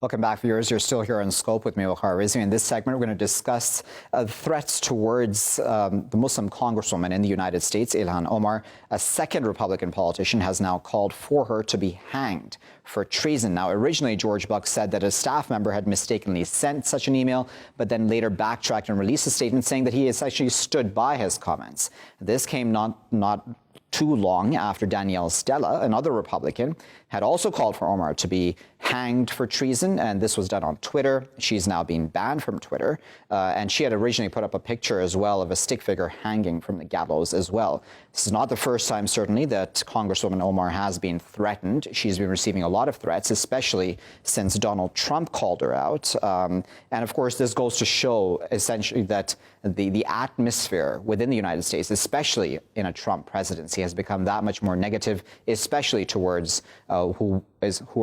Welcome back, viewers. You're still here on Scope with me, Waqar Rizvi. In this segment, we're going to discuss threats towards the Muslim congresswoman in the United States, Ilhan Omar. A second Republican politician has now called for her to be hanged for treason. Now, originally, George Buck said that a staff member had mistakenly sent such an email, but then later backtracked and released a statement saying that he has actually stood by his comments. This came not too long after Danielle Stella, another Republican, had also called for Omar to be hanged for treason, and this was done on Twitter. She's now been banned from Twitter, and she had originally put up a picture as well of a stick figure hanging from the gallows as well. This is not the first time, certainly, that Congresswoman Omar has been threatened. She's been receiving a lot of threats, especially since Donald Trump called her out. And of course, this goes to show essentially that the atmosphere within the United States, especially in a Trump presidency, has become that much more negative, especially towards who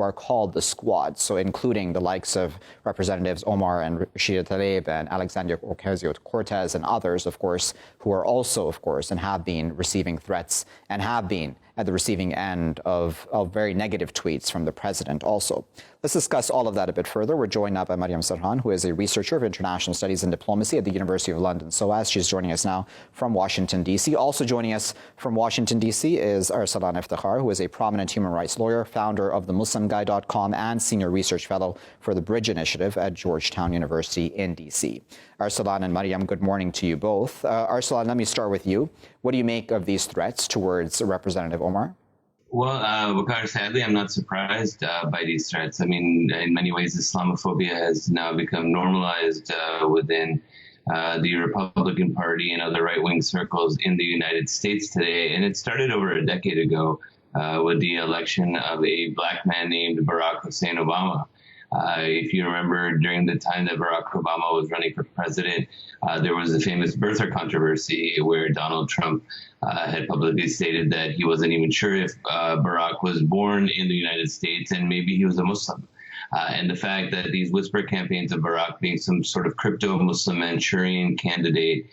are called the Squad, so including the likes of Representatives Omar and Rashida Tlaib and Alexandria Ocasio-Cortez and others, of course, who are also, of course, and have been receiving threats and have been at the receiving end of very negative tweets from the president also. Let's discuss all of that a bit further. We're joined now by Mariam Sarhan, who is a researcher of international studies and diplomacy at the University of London. SOAS. She's joining us now from Washington, D.C. Also joining us from Washington, D.C. is Arsalan Iftikhar, who is a prominent human rights lawyer, founder of themuslimguy.com and senior research fellow for the Bridge Initiative at Georgetown University in D.C. Arsalan and Mariam, good morning to you both. Arsalan, let me start with you. What do you make of these threats towards Representative Omar? Well, Waqar, sadly, I'm not surprised by these threats. I mean, in many ways, Islamophobia has now become normalized within the Republican Party and other right-wing circles in the United States today. And it started over a decade ago with the election of a black man named Barack Hussein Obama. If you remember, during the time that Barack Obama was running for president, there was a famous birther controversy where Donald Trump had publicly stated that he wasn't even sure if Barack was born in the United States and maybe he was a Muslim. And the fact that these whisper campaigns of Barack being some sort of crypto-Muslim Manchurian candidate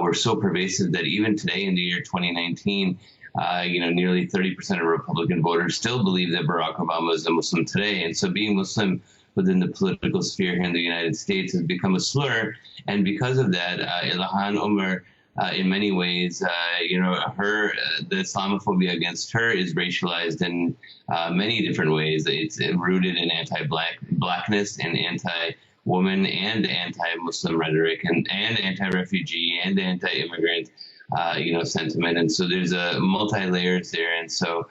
were so pervasive that even today in the year 2019, nearly 30% of Republican voters still believe that Barack Obama is a Muslim today. And so being Muslim within the political sphere here in the United States has become a slur. And because of that, Ilhan Omar, in many ways, the Islamophobia against her is racialized in many different ways. It's rooted in anti-blackness and anti-woman and anti-Muslim rhetoric and anti-refugee and anti-immigrant sentiment. And so there's a multi-layers there. And so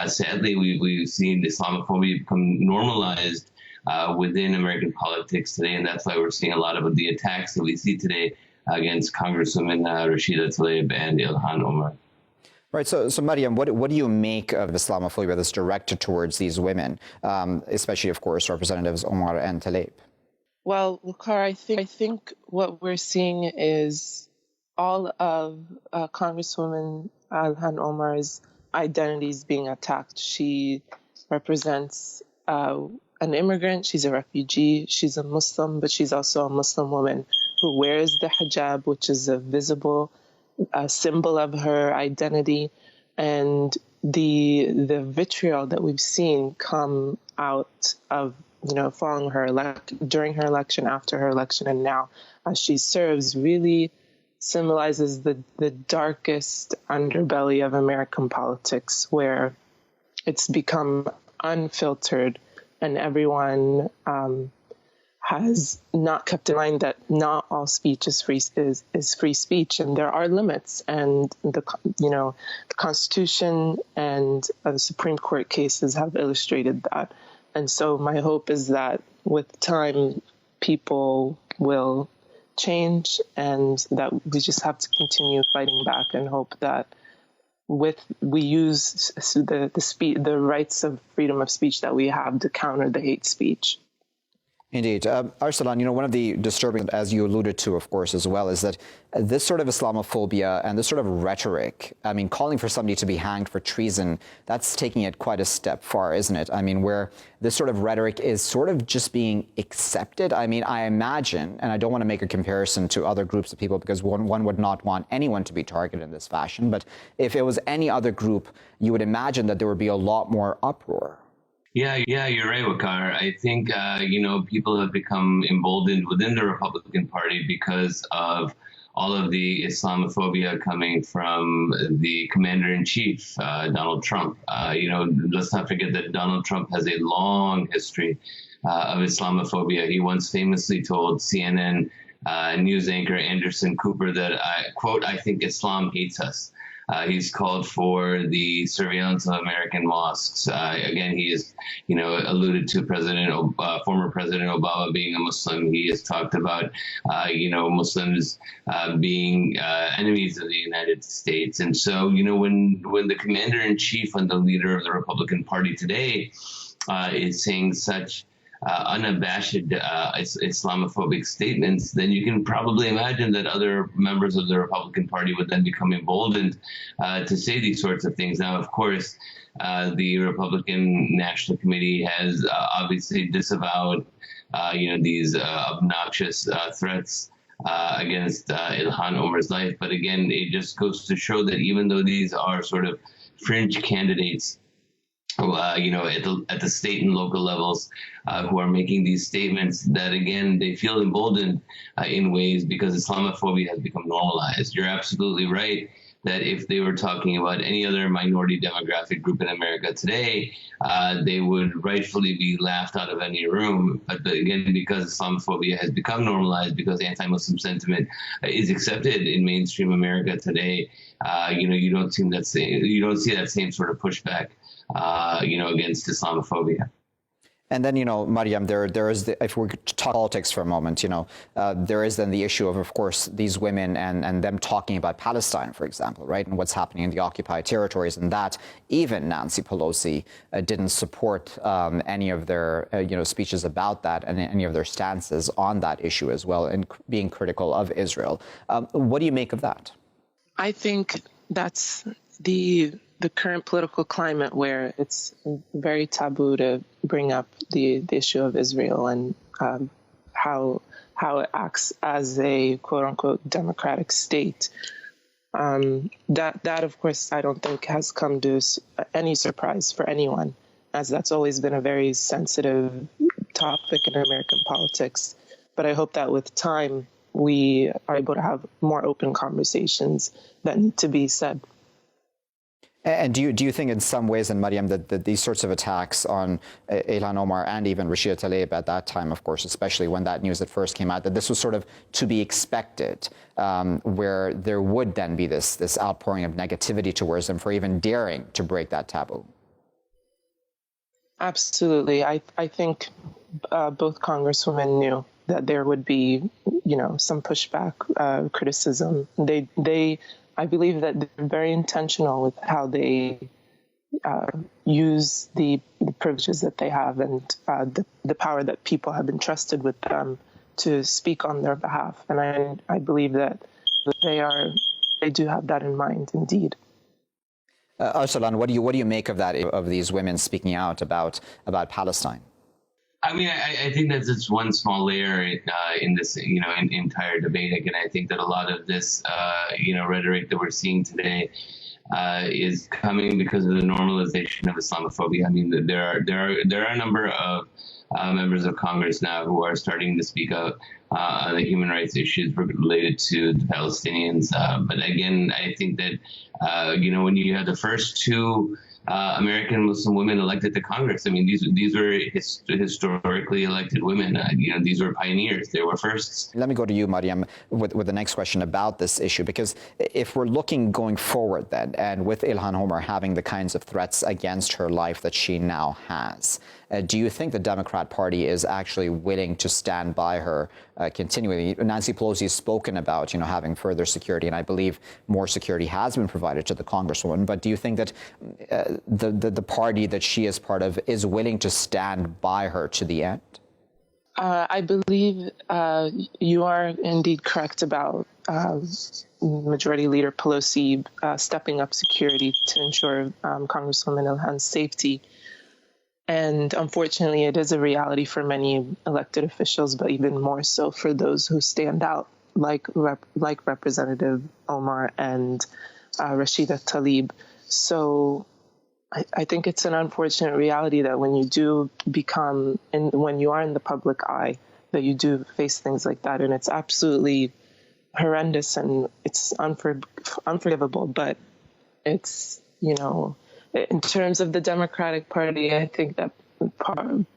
sadly, we've seen Islamophobia become normalized within American politics today. And that's why we're seeing a lot of the attacks that we see today against Congresswomen Rashida Tlaib and Ilhan Omar. Right. So Mariam, what do you make of Islamophobia that's directed towards these women, especially, of course, Representatives Omar and Tlaib? Well, Waqar, I think what we're seeing is all of Congresswoman Ilhan Omar's identities being attacked. She represents an immigrant, she's a refugee, she's a Muslim, but she's also a Muslim woman who wears the hijab, which is a visible symbol of her identity. And the vitriol that we've seen come out of, following her during her election, after her election, and now as she serves really symbolizes the darkest underbelly of American politics, where it's become unfiltered and everyone has not kept in mind that not all speech is free speech, and there are limits, and the Constitution and the Supreme Court cases have illustrated that. And so my hope is that with time, people will change, and that we just have to continue fighting back and hope that we use the rights of freedom of speech that we have to counter the hate speech. Indeed. Arsalan, one of the disturbing, as you alluded to, of course, as well, is that this sort of Islamophobia and this sort of rhetoric, calling for somebody to be hanged for treason, that's taking it quite a step far, isn't it? Where this sort of rhetoric is sort of just being accepted. I imagine, and I don't want to make a comparison to other groups of people because one would not want anyone to be targeted in this fashion, but if it was any other group, you would imagine that there would be a lot more uproar. Yeah, you're right, Waqar. I think, people have become emboldened within the Republican Party because of all of the Islamophobia coming from the commander-in-chief, Donald Trump. Let's not forget that Donald Trump has a long history of Islamophobia. He once famously told CNN news anchor Anderson Cooper that, quote, "I think Islam hates us." He's called for the surveillance of American mosques. Again, he has, alluded to former President Obama being a Muslim. He has talked about, Muslims being enemies of the United States. And so, when the commander-in-chief and the leader of the Republican Party today is saying such unabashed Islamophobic statements, then you can probably imagine that other members of the Republican Party would then become emboldened to say these sorts of things. Now, of course, the Republican National Committee has obviously disavowed, these obnoxious threats against Ilhan Omar's life. But again, it just goes to show that even though these are sort of fringe candidates, at the state and local levels, who are making these statements, that again, they feel emboldened in ways because Islamophobia has become normalized. You're absolutely right that if they were talking about any other minority demographic group in America today, they would rightfully be laughed out of any room. But again, because Islamophobia has become normalized, because anti-Muslim sentiment is accepted in mainstream America today, you don't see that same sort of pushback against Islamophobia. And then, Mariam, there is, if we're to talk politics for a moment, there is then the issue of course, these women and them talking about Palestine, for example, right, and what's happening in the occupied territories, and that even Nancy Pelosi didn't support any of their, speeches about that and any of their stances on that issue as well, and being critical of Israel. What do you make of that? I think that's the current political climate where it's very taboo to bring up the issue of Israel and how it acts as a quote unquote democratic state. That of course I don't think has come to any surprise for anyone, as that's always been a very sensitive topic in American politics. But I hope that with time we are able to have more open conversations that need to be said. And do you think in some ways, and Mariam, that these sorts of attacks on Ilhan Omar and even Rashida Tlaib at that time, of course, especially when that news at first came out, that this was sort of to be expected, where there would then be this outpouring of negativity towards them for even daring to break that taboo? Absolutely. I think both congresswomen knew that there would be, some pushback, criticism. I believe that they're very intentional with how they use the privileges that they have and the power that people have entrusted with them to speak on their behalf. And I believe that they do have that in mind, indeed. Arsalan, what do you make of that, of these women speaking out about Palestine? I mean, I think that's just one small layer in this, entire debate. Again, I think that a lot of this, rhetoric that we're seeing today is coming because of the normalization of Islamophobia. I mean, there are a number of members of Congress now who are starting to speak out on the human rights issues related to the Palestinians. But again, I think that, when you have the first two American Muslim women elected to Congress. I mean, these were historically elected women. These were pioneers. They were firsts. Let me go to you, Mariam, with the next question about this issue, because if we're looking going forward then, and with Ilhan Omar having the kinds of threats against her life that she now has, do you think the Democrat Party is actually willing to stand by her continually? Nancy Pelosi has spoken about, having further security, and I believe more security has been provided to the Congresswoman. But do you think that the party that she is part of is willing to stand by her to the end? I believe you are indeed correct about Majority Leader Pelosi stepping up security to ensure Congresswoman Ilhan's safety. And unfortunately, it is a reality for many elected officials, but even more so for those who stand out, like Representative Omar and Rashida Tlaib. So I think it's an unfortunate reality that when you do become, and when you are in the public eye, that you do face things like that. And it's absolutely horrendous and it's unforgivable. But it's, in terms of the Democratic Party, I think that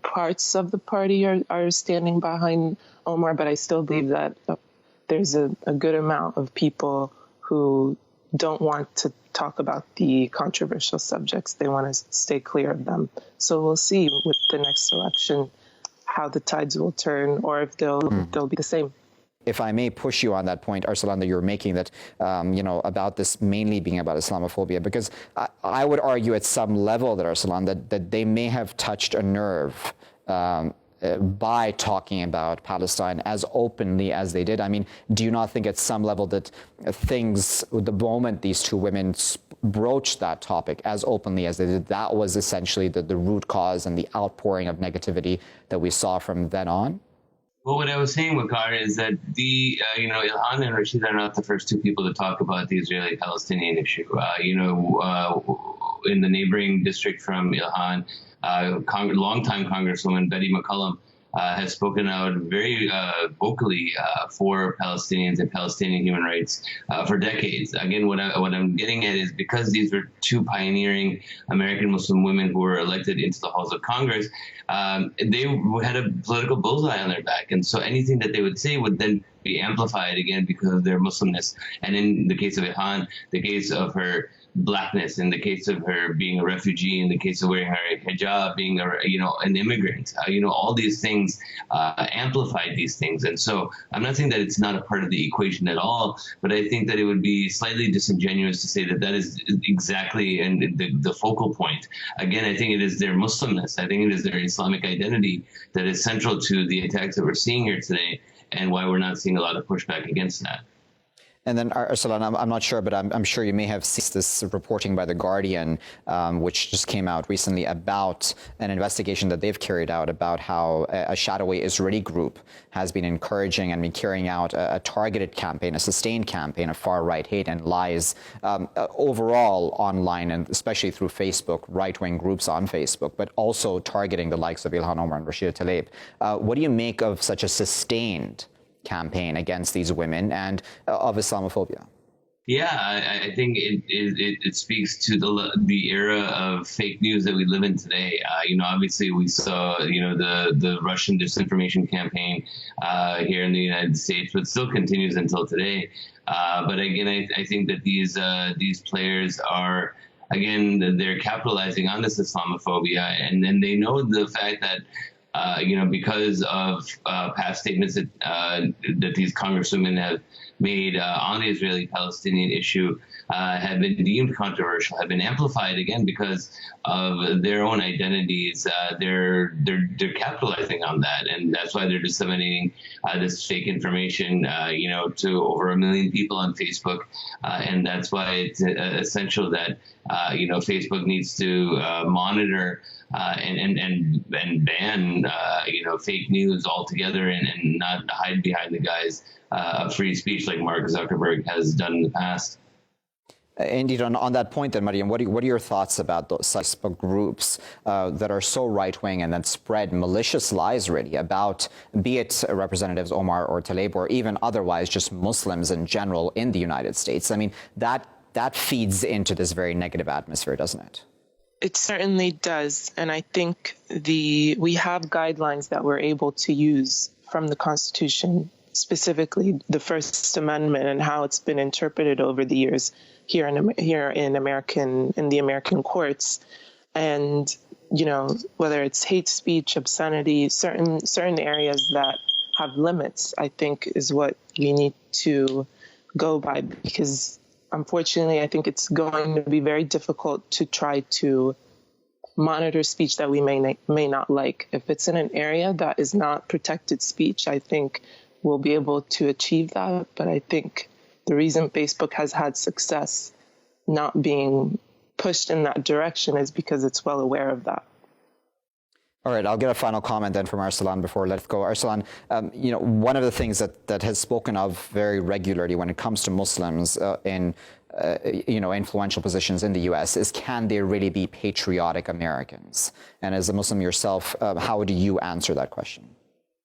parts of the party are standing behind Omar, but I still believe that there's a good amount of people who don't want to talk about the controversial subjects. They want to stay clear of them. So we'll see with the next election how the tides will turn, or if they'll be the same. If I may push you on that point, Arsalan, that you're making, that about this mainly being about Islamophobia, because I would argue at some level that, Arsalan, that they may have touched a nerve by talking about Palestine as openly as they did. I mean, do you not think at some level that the moment these two women broached that topic as openly as they did, that was essentially the root cause and the outpouring of negativity that we saw from then on? Well, what I was saying, Waqar, is that Ilhan and Rashid are not the first two people to talk about the Israeli-Palestinian issue. In the neighboring district from Ilhan, longtime Congresswoman Betty McCollum has spoken out very vocally for Palestinians and Palestinian human rights for decades. Again, what I'm getting at is because these were two pioneering American Muslim women who were elected into the halls of Congress, they had a political bullseye on their back. And so anything that they would say would then be amplified again because of their Muslimness. And in the case of Ilhan, the case of her Blackness, in the case of her being a refugee, in the case of wearing her hijab, being an immigrant, all these things amplified these things. And so I'm not saying that it's not a part of the equation at all, but I think that it would be slightly disingenuous to say that is exactly the focal point. Again, I think it is their Muslimness. I think it is their Islamic identity that is central to the attacks that we're seeing here today, and why we're not seeing a lot of pushback against that. And then, Arsalan, I'm not sure, but I'm sure you may have seen this reporting by The Guardian, which just came out recently, about an investigation that they've carried out about how a shadowy Israeli group has been encouraging and been carrying out a targeted campaign, a sustained campaign of far-right hate and lies overall online, and especially through Facebook, right-wing groups on Facebook, but also targeting the likes of Ilhan Omar and Rashida Tlaib. What do you make of such a sustained campaign against these women and of Islamophobia? Yeah, I think it speaks to the era of fake news that we live in today. Obviously we saw the Russian disinformation campaign here in the United States, but still continues until today. But again, I think that these players are, again, they're capitalizing on this Islamophobia, and then they know the fact that because of past statements that these congresswomen have made on the Israeli-Palestinian issue have been deemed controversial, have been amplified again because of their own identities. They're capitalizing on that, and that's why they're disseminating this fake information, to over 1 million people on Facebook, and that's why it's essential that Facebook needs to monitor and ban fake news altogether, and not hide behind the guise of free speech like Mark Zuckerberg has done in the past. Indeed, on that point then, Mariam, what are your thoughts about those Facebook groups that are so right-wing and that spread malicious lies really about, be it Representatives Omar or Tlaib, or even otherwise just Muslims in general in the United States? I mean, that feeds into this very negative atmosphere, doesn't it? It certainly does. And I think we have guidelines that we're able to use from the Constitution, specifically the First Amendment and how it's been interpreted over the years here in the American courts. And, whether it's hate speech, obscenity, certain areas that have limits, I think is what we need to go by, because unfortunately, I think it's going to be very difficult to try to monitor speech that we may not like. If it's in an area that is not protected speech, I think we'll be able to achieve that. But I think the reason Facebook has had success not being pushed in that direction is because it's well aware of that. All right, I'll get a final comment then from Arsalan before I let go. Arsalan, one of the things that has spoken of very regularly when it comes to Muslims in influential positions in the U.S. is, can they really be patriotic Americans? And as a Muslim yourself, how do you answer that question?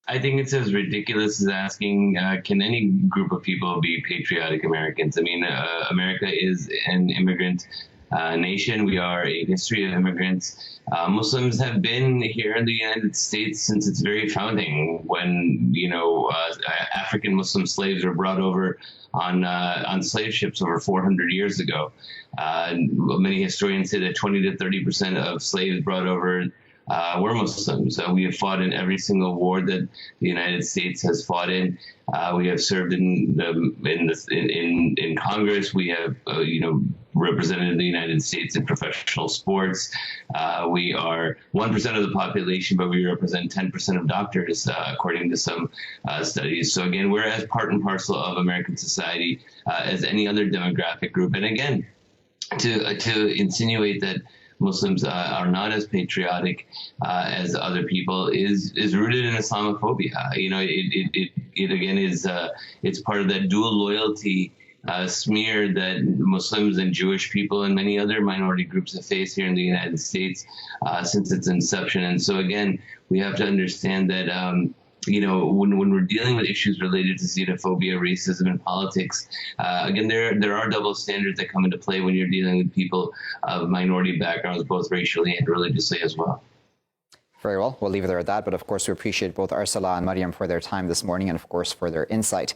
I think it's as ridiculous as asking, can any group of people be patriotic Americans? I mean, America is an immigrant nation. We are a history of immigrants. Muslims have been here in the United States since its very founding, when, African Muslim slaves were brought over on slave ships over 400 years ago. Many historians say that 20 to 30% of slaves brought over were Muslims. We have fought in every single war that the United States has fought in. We have served in Congress. We have, represented the United States in professional sports. We are 1% of the population, but we represent 10% of doctors, according to some studies. So again, we're as part and parcel of American society as any other demographic group. And again, to insinuate that Muslims are not as patriotic as other people is rooted in Islamophobia. It again is it's part of that dual loyalty smear that Muslims and Jewish people and many other minority groups have faced here in the United States since its inception. And so again, we have to understand that when we're dealing with issues related to xenophobia, racism, and politics, again, there are double standards that come into play when you're dealing with people of minority backgrounds, both racially and religiously as well. Very well. We'll leave it there at that. But of course, we appreciate both Arsalan and Mariam for their time this morning and, of course, for their insight.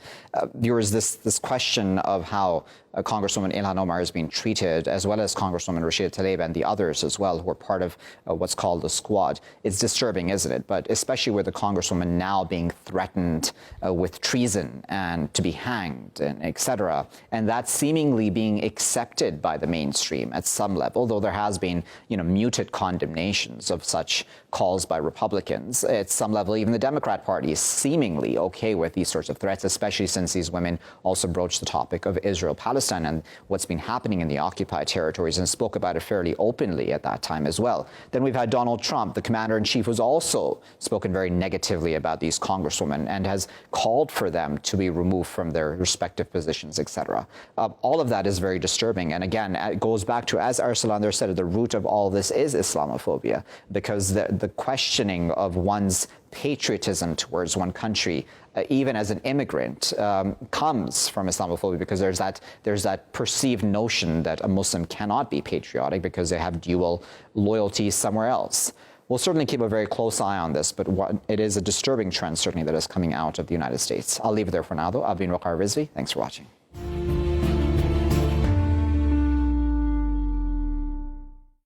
Viewers, this question of how Congresswoman Ilhan Omar is being treated, as well as Congresswoman Rashida Tlaib and the others as well, who are part of what's called the squad, it's disturbing, isn't it? But especially with the Congresswoman now being threatened with treason and to be hanged, and etc., and that seemingly being accepted by the mainstream at some level, though there has been, muted condemnations of such calls by Republicans. At some level, even the Democrat Party is seemingly okay with these sorts of threats, especially since these women also broached the topic of Israel-Palestine and what's been happening in the occupied territories, and spoke about it fairly openly at that time as well. Then we've had Donald Trump, the commander-in-chief, who's also spoken very negatively about these congresswomen and has called for them to be removed from their respective positions, etc. All of that is very disturbing. And again, it goes back to, as Arsalan there said, at the root of all this is Islamophobia, because the questioning of one's patriotism towards one country, even as an immigrant, comes from Islamophobia, because there's that perceived notion that a Muslim cannot be patriotic because they have dual loyalty somewhere else. We'll certainly keep a very close eye on this, but it is a disturbing trend, certainly, that is coming out of the United States. I'll leave it there for now, though. I've been Waqar Rizvi. Thanks for watching.